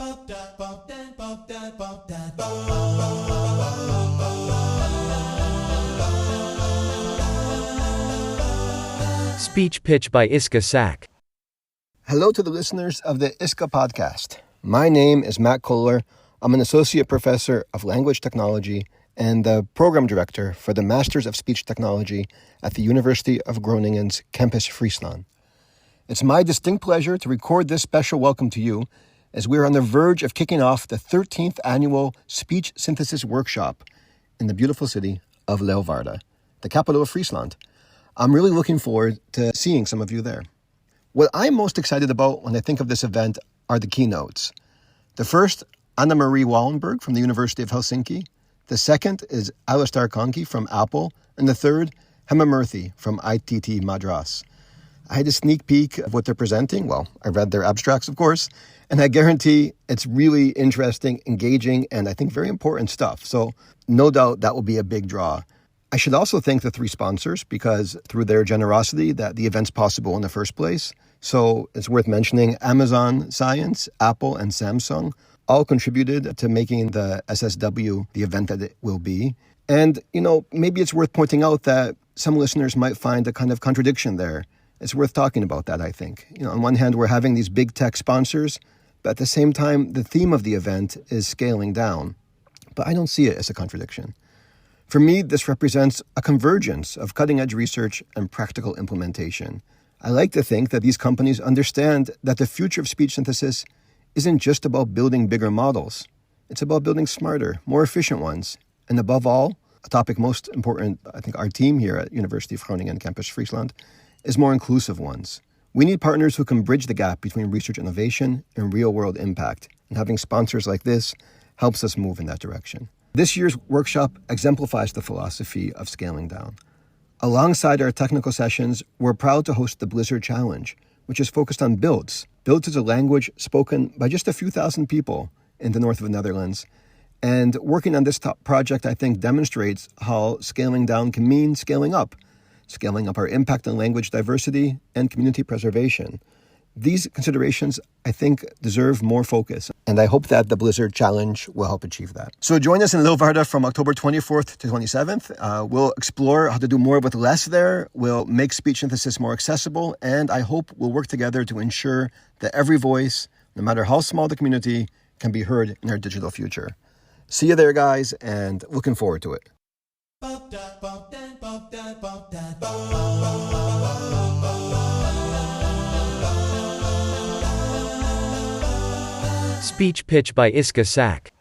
Speech pitch by Iska Sak. Hello to the listeners of the Iska podcast. My name is Matt Kohler. I'm an associate professor of language technology and the program director for the Masters of Speech Technology at the University of Groningen's Campus Friesland. It's my distinct pleasure to record this special welcome to you as we are on the verge of kicking off the 13th annual Speech Synthesis Workshop in the beautiful city of Leeuwarden, the capital of Friesland. I'm really looking forward to seeing some of you there. What I'm most excited about when I think of this event are the keynotes. The first, Anna-Marie Wallenberg from the University of Helsinki. The second is Alistair Conkey from Apple. And the third, Hema Murthy from ITT Madras. I had a sneak peek of what they're presenting. Well, I read their abstracts, of course, and I guarantee it's really interesting, engaging, and I think very important stuff. So no doubt that will be a big draw. I should also thank the three sponsors because through their generosity that the event's possible in the first place. So it's worth mentioning Amazon Science, Apple, and Samsung all contributed to making the SSW the event that it will be. And, maybe it's worth pointing out that some listeners might find a kind of contradiction there. It's worth talking about that, I think. On one hand, we're having these big tech sponsors, but at the same time, the theme of the event is scaling down. But I don't see it as a contradiction. For me, this represents a convergence of cutting-edge research and practical implementation. I like to think that these companies understand that the future of speech synthesis isn't just about building bigger models. It's about building smarter, more efficient ones. And above all, a topic most important, I think, our team here at University of Groningen Campus Friesland, is more inclusive ones. We need partners who can bridge the gap between research innovation and real-world impact. And having sponsors like this helps us move in that direction. This year's workshop exemplifies the philosophy of scaling down. Alongside our technical sessions, we're proud to host the Blizzard Challenge, which is focused on builds. Builds is a language spoken by just a few thousand people in the north of the Netherlands. And working on this top project, I think, demonstrates how scaling down can mean scaling up our impact on language diversity and community preservation. These considerations, I think, deserve more focus, and I hope that the Blizzard Challenge will help achieve that. So join us in Leeuwarden from October 24th to 27th. We'll explore how to do more with less there. We'll make speech synthesis more accessible, and I hope we'll work together to ensure that every voice, no matter how small the community, can be heard in our digital future. See you there, guys, and looking forward to it. Speech pitch by Iska Sak.